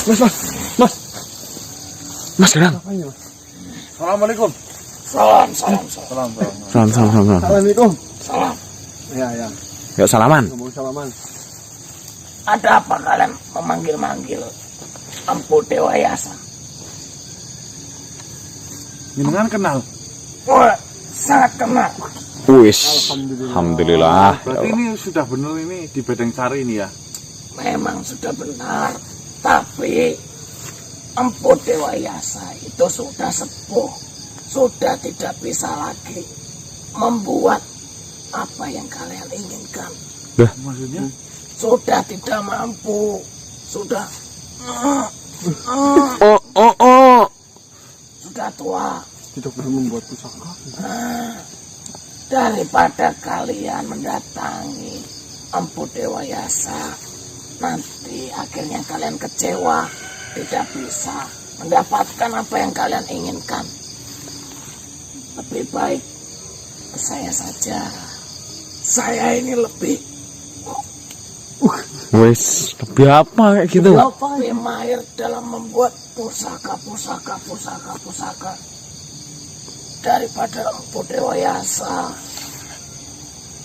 Mas Danang. Assalamualaikum. Salam. Assalamualaikum. Salam. Ya. Yuk salaman. Salaman. Ada apa kalian memanggil-manggil Empu Dewa Yasa? Jenengan kenal? Wah, sangat kenal. Wis. Alhamdulillah. Berarti ini sudah benar ini di Bedeng Sari ini ya? Memang sudah benar, tapi Empu Dewa Yasa itu sudah sepuh, sudah tidak bisa lagi membuat apa yang kalian inginkan. Maksudnya? Sudah tidak mampu, sudah sudah tua. Tidak perlu membuat pusaka. Daripada kalian mendatangi Empu Dewa Yasa, nanti akhirnya kalian kecewa, tidak bisa mendapatkan apa yang kalian inginkan. Lebih baik ke saya saja. Saya ini lebih Lebih apa kayak gitu? lebih mahir dalam membuat pusaka daripada Empu Dewa Yasa.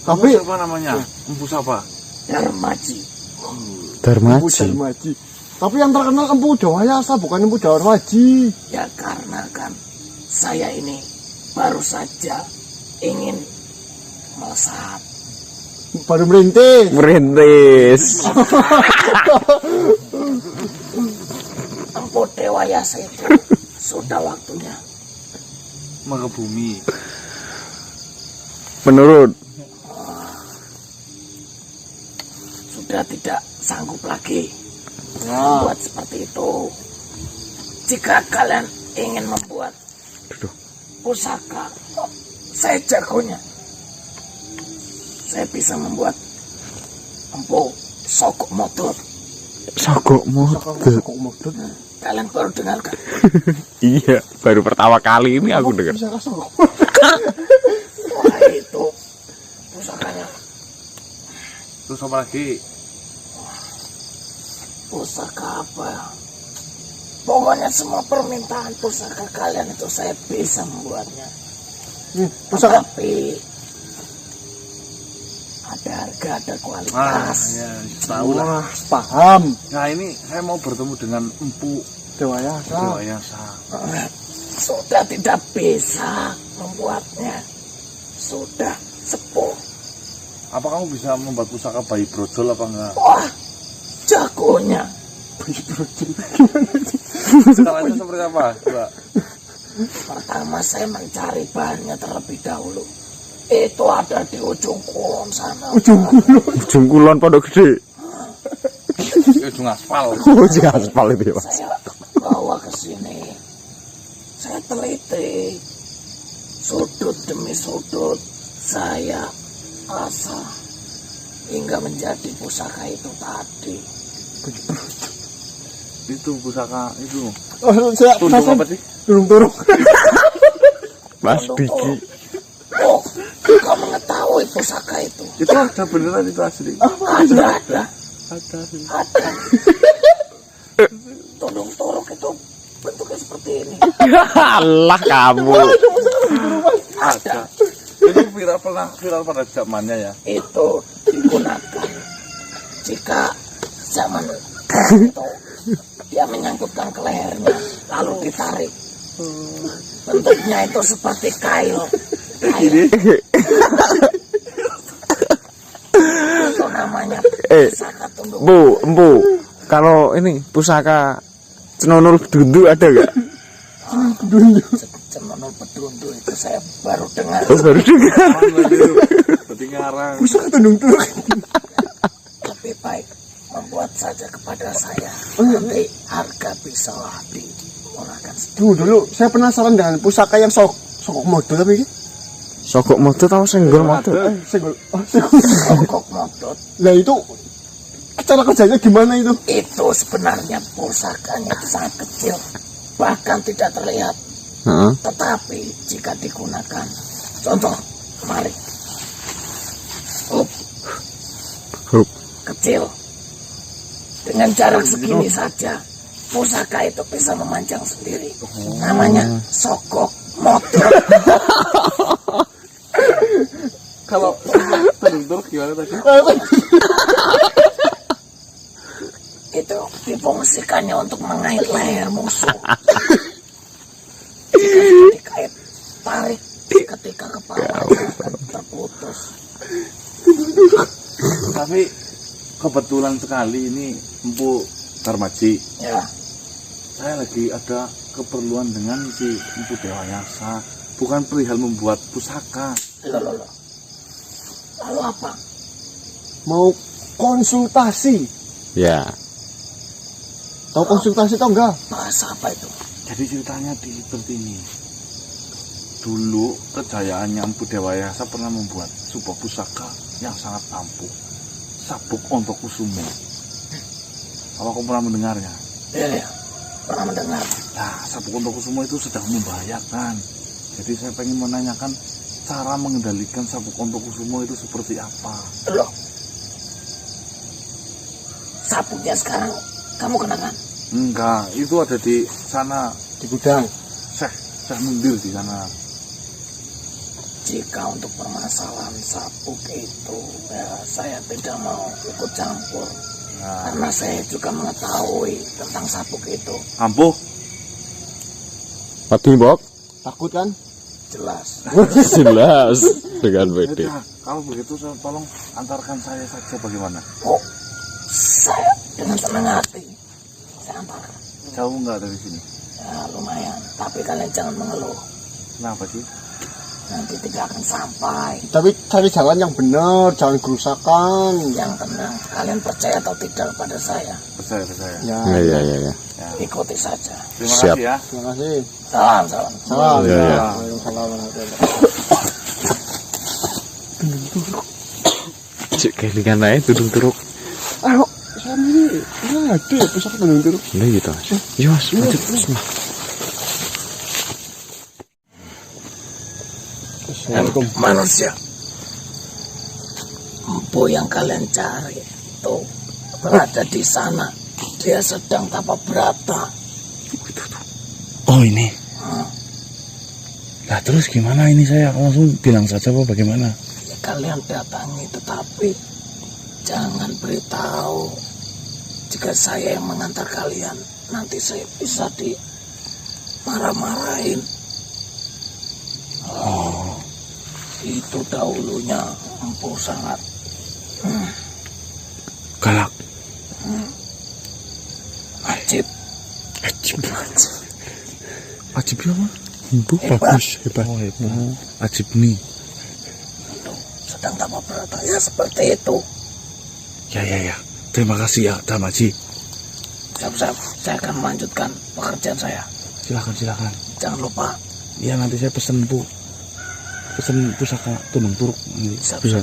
Tapi apa namanya? Empu siapa? Darmaji. Empu Darmaji. Tapi yang terkenal Empu Dewa Yasa, bukan Empu Darmaji. Ya karena kan saya ini baru saja ingin melesat. Baru merintis. Empu Dewa Yasa itu sudah waktunya Maka bumi. Menurut sudah tidak sanggup lagi membuat seperti itu. Jika kalian ingin membuat pusaka, saya jagonya. Saya bisa membuat empu sokok modot. Sogok modot. Kalian baru dengar kan? Iya, baru pertama kali ini aku dengar. Pusaka sokok. Wah itu pusakanya. Terus apa lagi? Pusaka apa? Pokoknya semua permintaan pusaka kalian itu saya bisa membuatnya. Pusaka. Tapi ada harga, ada kualitas. Ya, tahu lah. Wah, paham. Nah ini saya mau bertemu dengan Empu Dewa Yasa. Dewa Yasa. Sudah tidak bisa membuatnya. Sudah sepuh. Apa kamu bisa membuat pusaka bayi brojol apa enggak? Wah, jagonya. Caranya seperti apa? Coba. Pertama saya mencari bahannya terlebih dahulu. Itu ada di ujung kulon sana. Ujung kulon pondok gede. Ujung aspal. Ujung aspal itu ya, Mas. Saya bawa ke sini. Saya teliti sudut demi sudut. Saya asah hingga menjadi pusaka itu tadi. Itu pusaka itu. Oh, saya Tunduk apa sih? turung. Mas Diki. Oh, kau mengetahui pusaka itu? Itu ada beneran itu asli. Ada. Ada. Tunduk-tunduk itu bentuknya seperti ini. Allah kamu. Ada. Itu viral pada zamannya ya. Itu digunakan jika zaman itu dia menyangkutkan ke lehernya lalu ditarik. Bentuknya itu seperti kail. Itu namanya pusaka tunduk. Empu. Kalau ini pusaka cenonul bedundu ada gak? Cenonul bedundu itu saya baru dengar. Baru dengar. Berarti ngarang. Pusaka turung. Lebih baik membuat saja kepada saya. Nanti harga bisa dimurahkan sedikit. Dulu saya penasaran dengan pusaka yang sokok modul tapi ini. Sogok modot atau senggol modot? Senggol. Sokok modot. Lah itu cara kerjanya gimana itu? Itu sebenarnya pusakanya itu sangat kecil, bahkan tidak terlihat. Tetapi jika digunakan, contoh, mari, kecil, dengan jarak segini saja pusaka itu bisa memanjang sendiri. Namanya sokok motor. Kalau terus gimana tadi? Itu difungsikannya untuk mengait leher musuh. Jika dikait, tarik ketika kepalanya akan terputus. Tapi kebetulan sekali ini Empu Darmaji, Ya, saya lagi ada keperluan dengan si Empu Dewayasa, bukan perihal membuat pusaka. loh. Lalu apa? Mau konsultasi. Ya. Tahu konsultasi tau enggak? Bahasa apa itu? Jadi ceritanya seperti ini. Dulu kejayaannya Empu Dewayasa pernah membuat sebuah pusaka yang sangat ampuh, Sabuk Ontokusumo. Apa kamu pernah mendengarnya? Iya, pernah mendengar. Nah, Sabuk Ontokusumo itu sedang membahayakan. Jadi saya pengen menanyakan cara mengendalikan Sabuk Ontokusumo itu seperti apa. Loh, sabuknya sekarang kamu kenakan? Enggak, itu ada di sana. Di gudang. Syekh Mundir di sana. Jika untuk permasalahan sabuk itu, ya saya tidak mau ikut campur. Nah, Karena saya juga mengetahui tentang sabuk itu. ampuh. Pati Bob. Takut kan? Jelas. Jelas dengan pede. Nah, kalau begitu tolong antarkan saya saja bagaimana? Oh, saya dengan senang hati. Saya antarkan. Jauh enggak dari sini? Ya lumayan, tapi kalian jangan mengeluh. Kenapa sih? Nanti tidak akan sampai. Tapi cari jalan yang benar, jangan kerusakan. Yang tenang, kalian percaya atau tidak pada saya? Percaya. Ya. Ya. Ikuti saja. Terima Siap. kasih ya. Terima kasih. Salam. Salam. Ya, ya. Waalaikumsalam warahmatullahi wabarakatuh. Cek kelingan ae tudung-turuk. Ayo, suami ini ada ya pusaka tendang turuk. Lah gitu. Yo, Mas, lanjut Mas. Assalamualaikum. Manusia, empu yang kalian cari itu berada di sana. Dia sedang tapa berata. Oh ini. Nah terus gimana ini, saya langsung bilang saja apa bagaimana? Ya, kalian datangi, tetapi jangan beritahu. Jika saya yang mengantar kalian, nanti saya bisa dimarah-marahin. Itu dahulunya empu sangat Galak. ajib. Ajib ya Mas? Hebat. Oh hebat. Ajib nih. Sedang tapa berata. Ya seperti itu. Ya. Terima kasih ya Darmaji. Siap-siap, saya akan melanjutkan pekerjaan saya. Silakan. Jangan lupa. Ya nanti saya pesen pusaka tunung turuk. Siap. Bisa.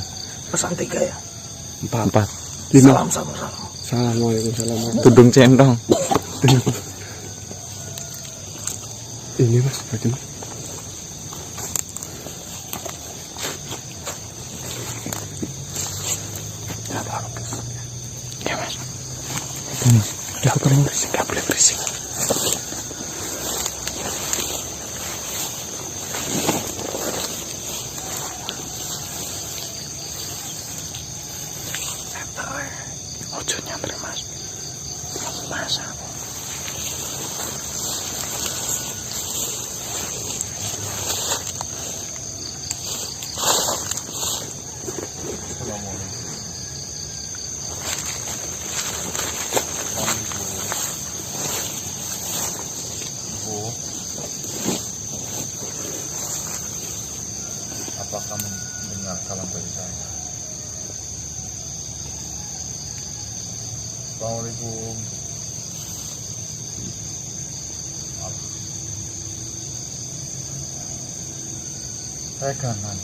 Pesan 3 ya. 4. Salam. Assalamualaikum. Tudung centong. Ini Mas, bagi Mas. Ya, Mas. Udah perlu berisik, enggak boleh berisik. Ojo nyamper Mas. Masa. Apakah mendengar salam dari saya? Assalamualaikum. Saya kanan.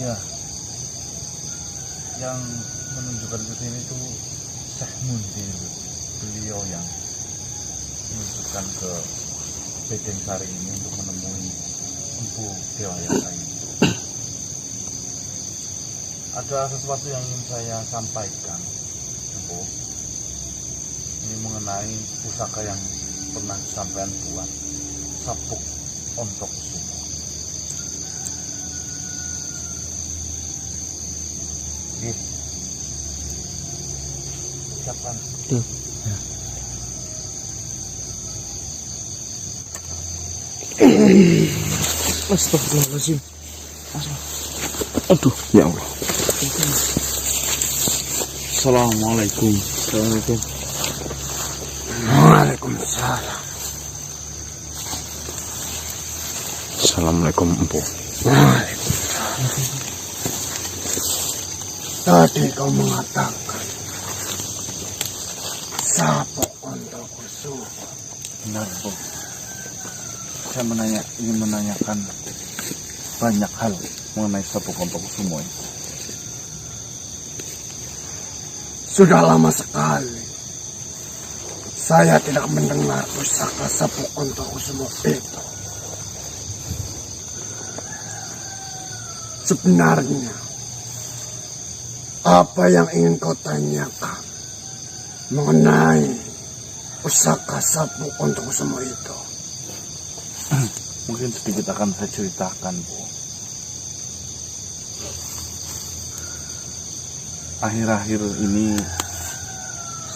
Ya. Yang menunjukkan ke sini itu Syekh Mundir. Beliau yang menunjukkan ke Bedeng Sari ini untuk menemui Empu Dewayasa ini. Ada sesuatu yang ingin saya sampaikan Bu. Ini mengenai pusaka yang pernah sampean buat, Sabuk Ontokusumo. Nggih. Ucapan. Astagfirullahaladzim. Aduh, ya Allah. Assalamualaikum. Assalamualaikum. Waalaikumsalam. Assalamualaikum, Empu. Waalaikumsalam. Tadi kau mengatakan Sabuk Ontokusumo. Benar, Bu. Saya ingin menanyakan banyak hal mengenai Sabuk Ontokusumo ini. Sudah lama sekali saya tidak mendengar pusaka Sabuk Ontokusumo itu. Sebenarnya, apa yang ingin kau tanyakan mengenai pusaka Sabuk Ontokusumo itu? Mungkin sedikit akan saya ceritakan, Bu. Akhir-akhir ini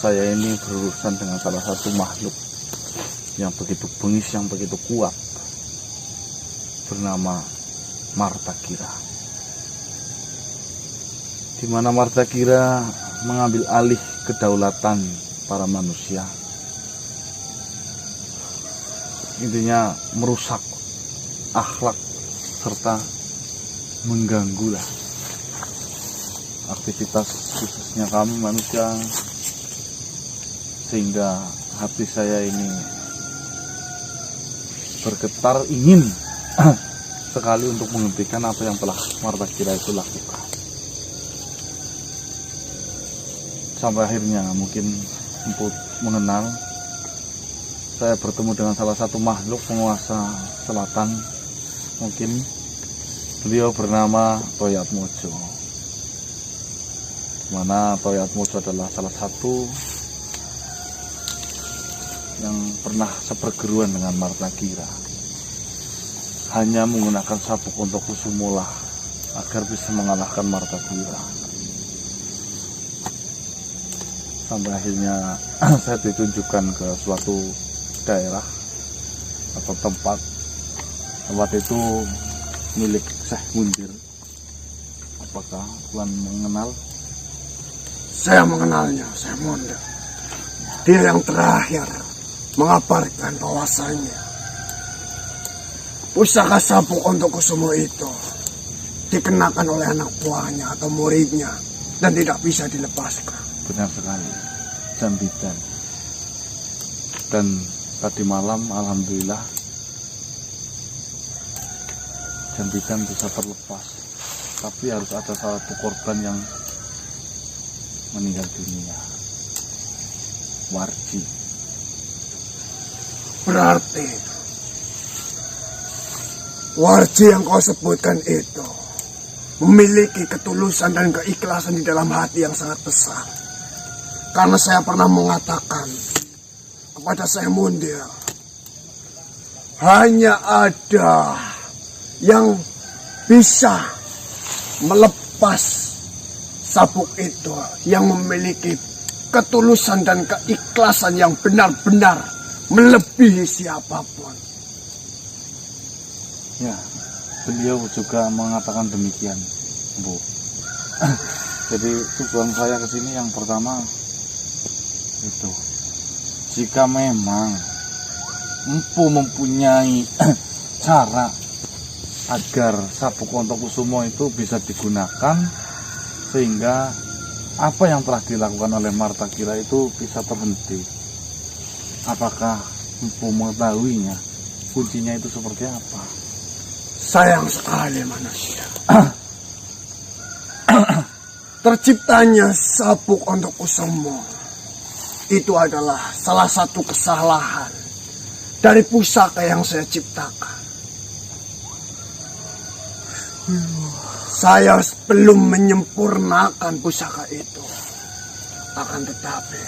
saya ini berurusan dengan salah satu makhluk yang begitu bengis, yang begitu kuat, bernama Martakira. Di mana Martakira mengambil alih kedaulatan para manusia. Intinya merusak akhlak serta mengganggulah aktivitas khususnya kami manusia, sehingga hati saya ini bergetar ingin sekali untuk menghentikan apa yang telah Martakira itu lakukan. Sampai akhirnya mungkin untuk mengenal, saya bertemu dengan salah satu makhluk penguasa selatan. Mungkin beliau bernama Toyatmojo, mana Toyatmojo adalah salah satu yang pernah seperguruan dengan Martakira. Hanya menggunakan Sabuk Ontokusumo lah agar bisa mengalahkan Martakira. Sampai akhirnya saya ditunjukkan ke suatu daerah atau tempat itu milik Syekh Mundir. Apakah Tuhan mengenal? Saya mengenalnya, Syekh Mundir. Dia yang terakhir mengabarkan bahwasannya pusaka Sabuk Ontokusumo itu dikenakan oleh anak buahnya atau muridnya dan tidak bisa dilepaskan. Benar sekali, Jambidan. Dan tadi malam alhamdulillah Jambidan bisa terlepas, tapi harus ada salah satu korban yang meninggal dunia, Warji. Berarti Warji yang kau sebutkan itu memiliki ketulusan dan keikhlasan di dalam hati yang sangat besar. Karena saya pernah mengatakan kepada Syekh Mundir, hanya ada yang bisa melepas sabuk itu yang memiliki ketulusan dan keikhlasan yang benar-benar melebihi siapapun. Ya, beliau juga mengatakan demikian, Bu. Jadi tujuan saya ke sini yang pertama itu, jika memang Empu mempunyai cara agar Sabuk Ontokusumo itu bisa digunakan sehingga apa yang telah dilakukan oleh Martakira itu bisa terhenti. Apakah Empu mengetahuinya? Kuncinya itu seperti apa? Sayang sekali manusia. Terciptanya Sabuk Ontokusumo itu adalah salah satu kesalahan dari pusaka yang saya ciptakan. Saya belum menyempurnakan pusaka itu. Akan tetapi,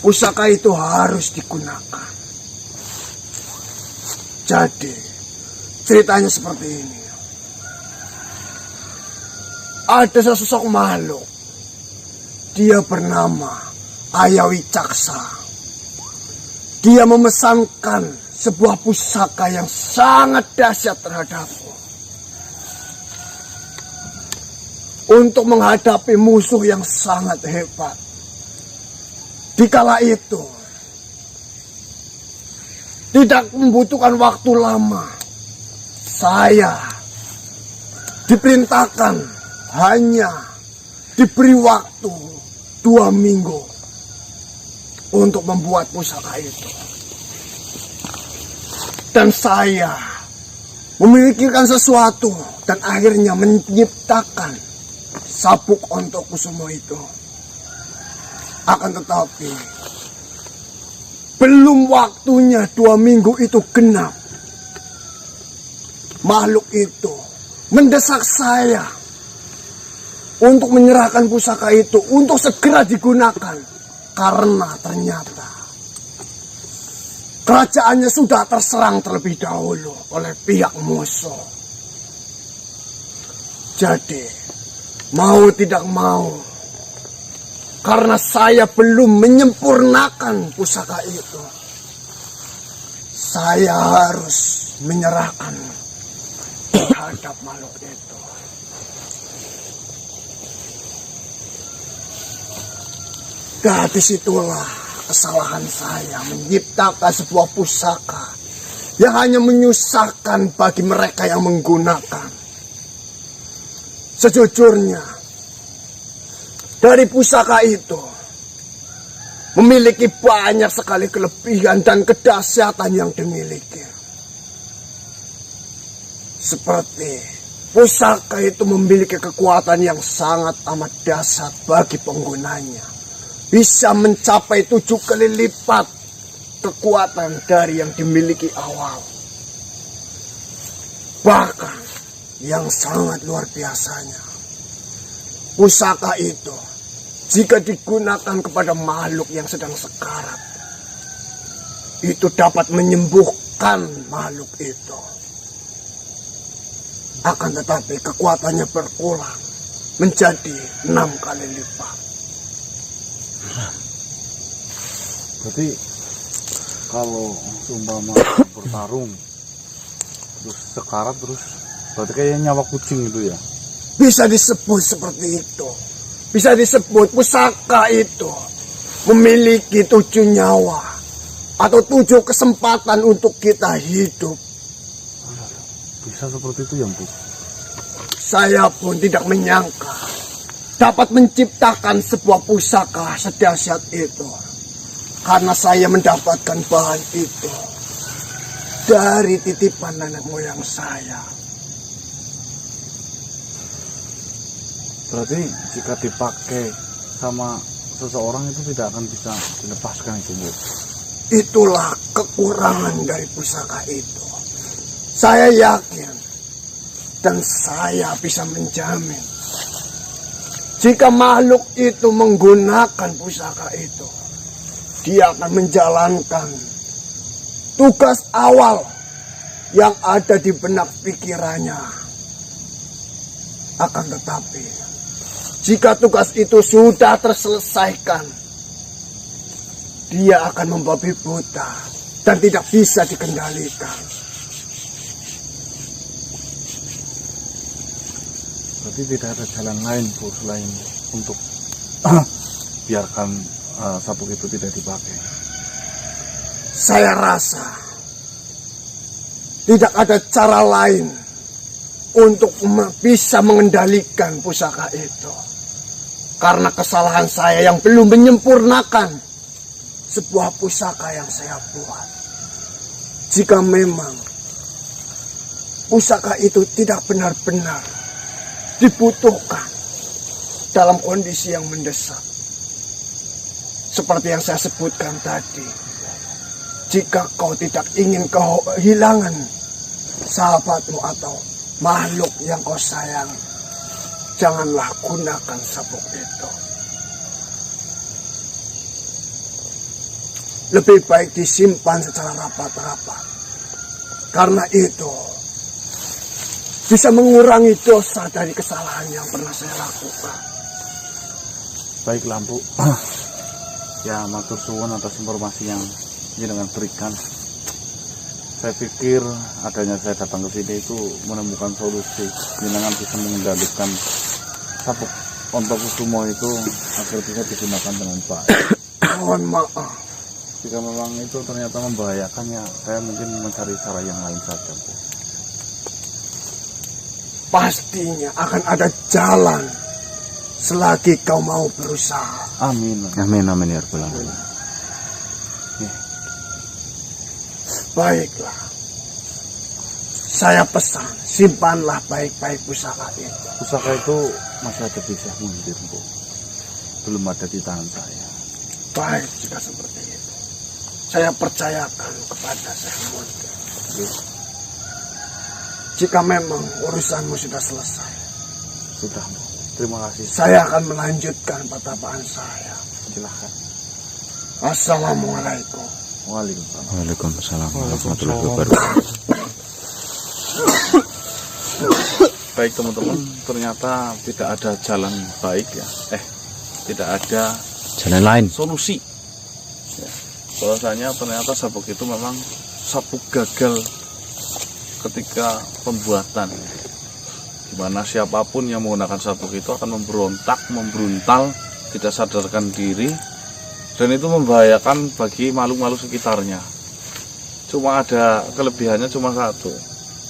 pusaka itu harus digunakan. Jadi, ceritanya seperti ini. Ada sesosok makhluk. Dia bernama Ayawi Caksa. Dia memesankan sebuah pusaka yang sangat dahsyat terhadapku. Untuk menghadapi musuh yang sangat hebat. Dikala itu, tidak membutuhkan waktu lama. Saya diperintahkan hanya diberi waktu 2 minggu untuk membuat pusaka itu. Dan saya memikirkan sesuatu dan akhirnya menciptakan sabuk Ontokusumo itu. Akan tetapi, belum waktunya 2 minggu itu genap. Makhluk itu mendesak saya untuk menyerahkan pusaka itu untuk segera digunakan. Karena ternyata kerajaannya sudah terserang terlebih dahulu oleh pihak musuh. Jadi, mau tidak mau, karena saya belum menyempurnakan pusaka itu, saya harus menyerahkan terhadap makhluk itu. Dari situlah kesalahan saya menciptakan sebuah pusaka yang hanya menyusahkan bagi mereka yang menggunakan. Sejujurnya, dari pusaka itu memiliki banyak sekali kelebihan dan kedahsyatan yang dimiliki. Seperti pusaka itu memiliki kekuatan yang sangat amat dahsyat bagi penggunanya. Bisa mencapai 7 kali lipat kekuatan dari yang dimiliki awal. Bahkan yang sangat luar biasanya, pusaka itu jika digunakan kepada makhluk yang sedang sekarat, itu dapat menyembuhkan makhluk itu. Akan tetapi kekuatannya berkurang menjadi 6 kali lipat. Berarti kalau umpama bertarung terus sekarat terus berarti kayak nyawa kucing itu ya? Bisa disebut seperti itu. Bisa disebut pusaka itu memiliki 7 nyawa atau 7 kesempatan untuk kita hidup. Bisa seperti itu ya, Bu? Saya pun tidak menyangka dapat menciptakan sebuah pusaka sedahsyat itu. Karena saya mendapatkan bahan itu dari titipan nenek moyang saya. Berarti jika dipakai sama seseorang itu tidak akan bisa dilepaskan itu, Bu? Itulah kekurangan dari pusaka itu. Saya yakin dan saya bisa menjamin jika makhluk itu menggunakan pusaka itu, dia akan menjalankan tugas awal yang ada di benak pikirannya. Akan tetapi, jika tugas itu sudah terselesaikan, dia akan membabi buta dan tidak bisa dikendalikan. Berarti tidak ada jalan lain, Bu, selain untuk biarkan sabuk itu tidak dipakai. Saya rasa tidak ada cara lain untuk bisa mengendalikan pusaka itu. Karena kesalahan saya yang belum menyempurnakan sebuah pusaka yang saya buat. Jika memang pusaka itu tidak benar-benar dibutuhkan dalam kondisi yang mendesak, seperti yang saya sebutkan tadi, jika kau tidak ingin kehilangan sahabatmu atau makhluk yang kau sayang, janganlah gunakan sabuk itu. lebih baik disimpan secara rapat-rapat. Karena itu bisa mengurangi dosa dari kesalahan yang pernah saya lakukan. Baik Lampu. Ya, matur suwun atas informasi yang jenengan berikan. Saya pikir adanya saya datang ke sini itu menemukan solusi. Jenengan bisa mengendalikan sabuk Ontokusumo itu agar bisa digunakan dengan baik. Mohon maaf. Jika memang itu ternyata membahayakan, ya saya mungkin mencari cara yang lain saja, Bu. Pastinya akan ada jalan selagi kau mau berusaha. Amin. Amin amin ya rabbal alamin. Baiklah. Saya pesan, simpanlah baik-baik pusaka itu. Pusaka itu masih ada di Syekh Mundir, Bu. Belum ada di tangan saya. Baik jika seperti itu. Saya percayakan kepada Syekh Mundir. Jika memang urusanmu sudah selesai, Sudah, Bu. Terima kasih. saya akan melanjutkan pertapaan saya. Silahkan. Assalamualaikum. Waalaikumsalam. Waalaikumsalam warahmatullahi wabarakatuh. Baik teman-teman, ternyata tidak ada jalan baik ya. Tidak ada Jalan lain. solusi. Ya. Bahwasanya ternyata sabuk itu memang sabuk gagal ketika pembuatan. Dimana siapapun yang menggunakan sabuk itu akan memberontak, membruntal, tidak sadarkan diri, dan itu membahayakan bagi makhluk-makhluk sekitarnya. Cuma ada kelebihannya cuma satu,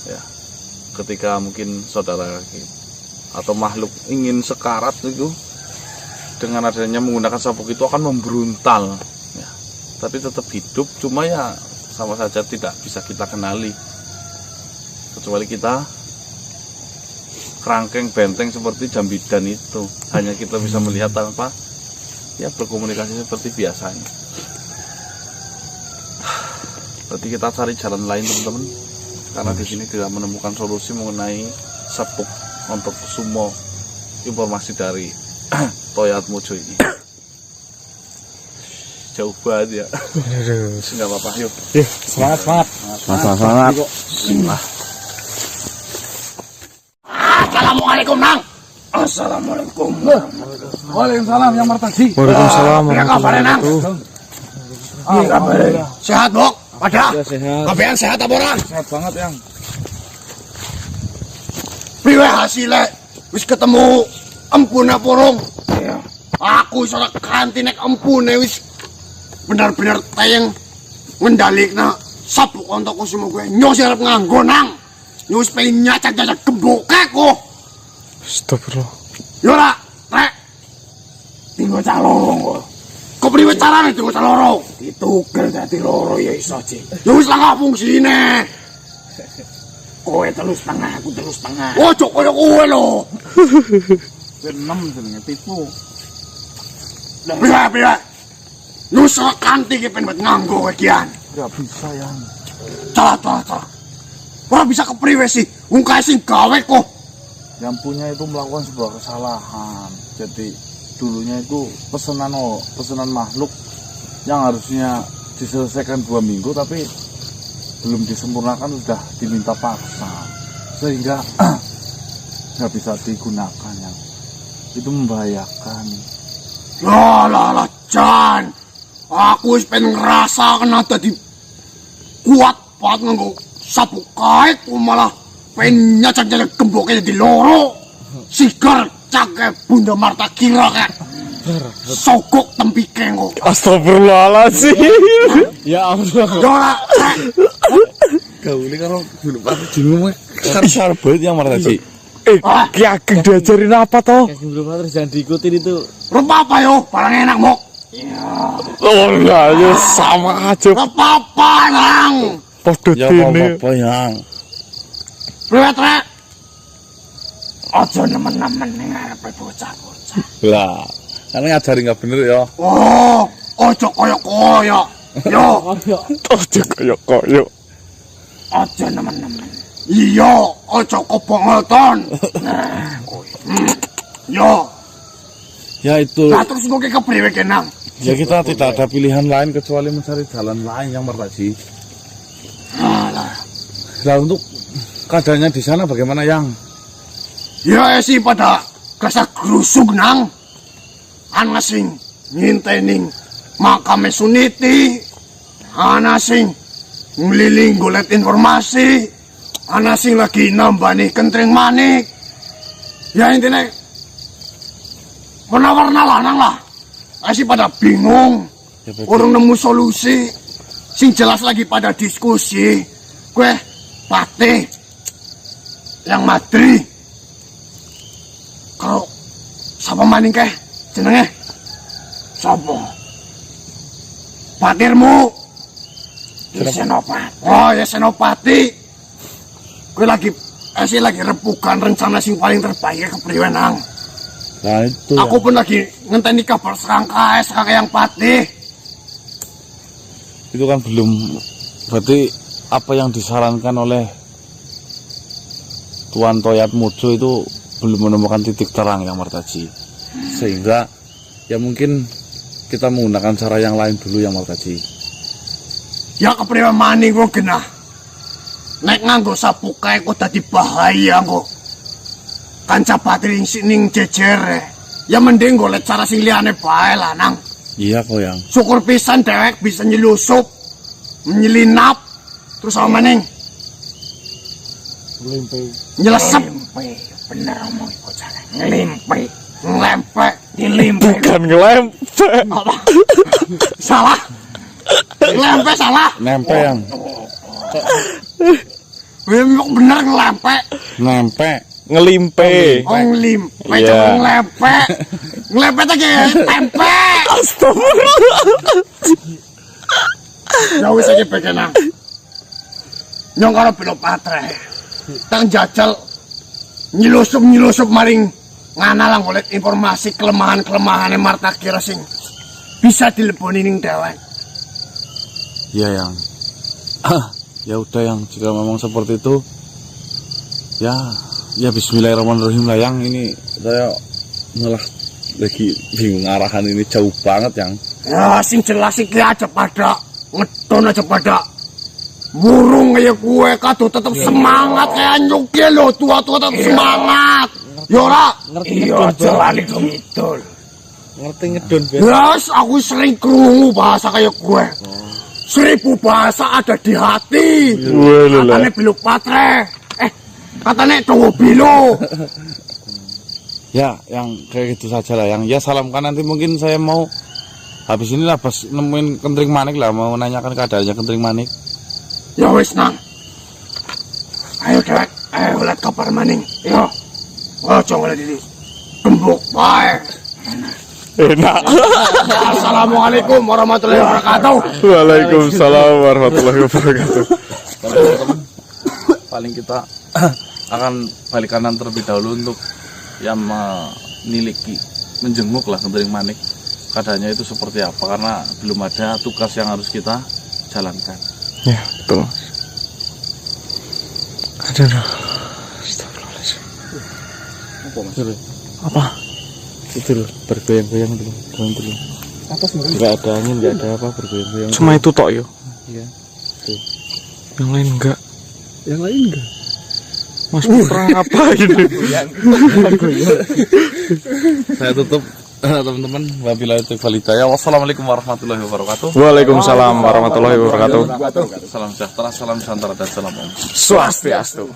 ya. Ketika mungkin saudara atau makhluk ingin sekarat itu, dengan adanya menggunakan sabuk itu akan membruntal, ya. Tapi tetap hidup, cuma ya sama saja tidak bisa kita kenali, kecuali kita kerangkeng benteng seperti Jambidan itu, hanya kita bisa melihat tanpa ya berkomunikasi seperti biasanya. Berarti kita cari jalan lain teman-teman, karena di sini tidak menemukan solusi mengenai sabuk Ontokusumo, informasi dari Toyat Mojo ini. Jauh banget ya. Nggak apa-apa, yuk. Semangat. Assalamualaikum, Nang. Assalamualaikum. Waalaikumsalam yang martasi. Waalaikumsalam Ya kabarnya, Nang. Iya kabarnya. Sehat, Bok? Pada? Ya sehat. Kabehan sehat apa orang? Sehat banget yang. Priwe hasilnya wis ketemu empune porong. Iya. Aku iso kanthi nek empune wis benar-benar tayang ngendalikna sabuk Ontokusumo gue. Nyos arep nganggo nang. Nyos pengen nyacat-nyacat gemboke kok. Astagfirullah. Yo ra, rek. Tinggal calorong kok. Kepriwe carane tinggo loro? Ditugel dadi loro ya iso, Cik. Ya wis lah fungsine. Kowe 3,5, aku 3,5. Ojo koyo kowe lho. Benem jenenge tipu. Priwe. Nyus kanthi ki pengen nganggo kowe kian. Nggak bisa yang. Salah. Ora bisa kepriwe sih? Wong kae sing gawe kok. Yang punya itu melakukan sebuah kesalahan. Jadi dulunya itu pesanan makhluk yang harusnya diselesaikan 2 minggu tapi belum disempurnakan, sudah diminta paksa sehingga nggak bisa digunakan, yang itu membahayakan. Lah, Jan. Aku wis pengen ngrasa kena dadi kuat banget nganggo sabuk kae ku malah pengen nyacat-nyacat gemboke di loro. Sigar cake Bunda Marta Kira kan. Sogok tempike kok. Astagfirullahaladzim. Ya Allah. Ora. Kau ini kalau dulu pas dulu kasar banget yang martasi. Ki Ageng diajarin apa toh? Belum terus jangan diikutin itu. Rupa apa yo? Barang enak mok. Oh ya, ya sama aja. Rupa apa nang? Podo Ya dene. apa yang. Priwet rek. Aja nemen-nemen ning arepe bocah-bocah. Lah, kan ngajari nggak bener ya. Oh, ojo koyo-koyo. Yo, Ojo koyo-koyo. Aja nemen-nemen. iya, ojo kobongoton. Nah, kowe. Yo, Ya itu. lah terus kok kepriwe ke nang? Ya kita tidak ada pilihan lain kecuali mencari jalan lain yang Martaji. Alah. Nah untuk keadaannya di sana bagaimana yang? Ya sih pada kasa kerusuk nang. Ana sing ngintening makame Suniti. Ana sing ngeliling golet informasi. Ana sing lagi nambani kentreng manik. Ya intinya warna-warna lanang lah. Masih pada bingung. Ya, Orang nemu solusi. Sing jelas lagi pada diskusi. Gue Patih yang Madri. Kalau siapa maning keh jenenge? Sopo? Patirmu. Senopati. Oh ya Senopati. Gue lagi repukan rencana sing paling terbaik kepriwe nang. Nah itu Aku pun lagi ngenteni kabar serangkai yang Patih. itu kan belum, berarti apa yang disarankan oleh Tuan Toyat Mojo itu belum menemukan titik terang yang Martaji, sehingga ya mungkin kita menggunakan cara yang lain dulu yang Martaji. Ya kepriwe maning kok genah. Nek nganggo sapu kae kok dadi bahaya kok. Kanca Patih ning jejer. Ya mending golek cara sing liyane bae lah nang. Iya kok yang. Syukur pisan dewek bisa nyelusup, menyelinap, terus apa maning? Nyelesep, Bener omong bocah. Ngelimpe. ngelempek, dilimpe. Bukan ngelempek. Apa? Salah. Ngelempek salah. Nempe yang. Bener ngelempek. Nempe. Ngelimpe. Oh ngelimpe, Iya. jangan ngelempek. Ngelempek aja tempe. Ya wis iki pekenang. Nyong karo Bilo Patre. Tang jajal nyelusup maring nganalang golek informasi kelemahan-kelemahane Marta Kira sing bisa dileboni ning dhewek. Iya yang. Ya udah yang, jika memang seperti itu, ya Bismillahirrahmanirrahim lah yang. Ini saya malah lagi bingung arahan ini jauh banget yang. Ya sing jelas iki aja pada ngedon aja pada burung kayak gue kado tetap semangat kayak nyuki lo tua-tua tetap semangat. Yora. Iya, jelali kidul. Ngerti ngedon Yes, aku sering krungu bahasa kayak gue. 1000 bahasa ada di hati. Katanya Bilo Patre. Katanya Dongo Bilo. Ya yang kayak gitu saja lah yang. Ya salamkan, nanti mungkin saya mau habis ini lah pas nemuin Kentring Manik lah, mau nanyakan keadaannya Kentring Manik. Ya wis nang. Ayo dewek, ayo lihat kabar maning. Yo. Ojo ngeliat ini. Gembok bae. Enak. Assalamualaikum warahmatullahi wabarakatuh. Waalaikumsalam warahmatullahi wabarakatuh. Paling kita akan balik kanan terlebih dahulu untuk yang meniliki, menjenguk lah Kentring Manik. Keadaannya itu seperti apa, karena belum ada tugas yang harus kita jalankan. Ya, betul. Aduh. Astagfirullahaladzim. Apa? Itu loh, bergoyang-goyang dulu, goyang dulu. Apa sih? Nggak ada angin, nggak ada apa, bergoyang-goyang. Cuma itu tok yo. Iya. Tuh. Yang lain enggak. Yang lain enggak? Mas Putra apa ini? Saya tutup teman-teman. Wabillahi taufiq wal hidayah. Wassalamualaikum warahmatullahi wabarakatuh. Waalaikumsalam warahmatullahi wabarakatuh. Salam sejahtera, salam Nusantara, dan salam Om. Swastiastu.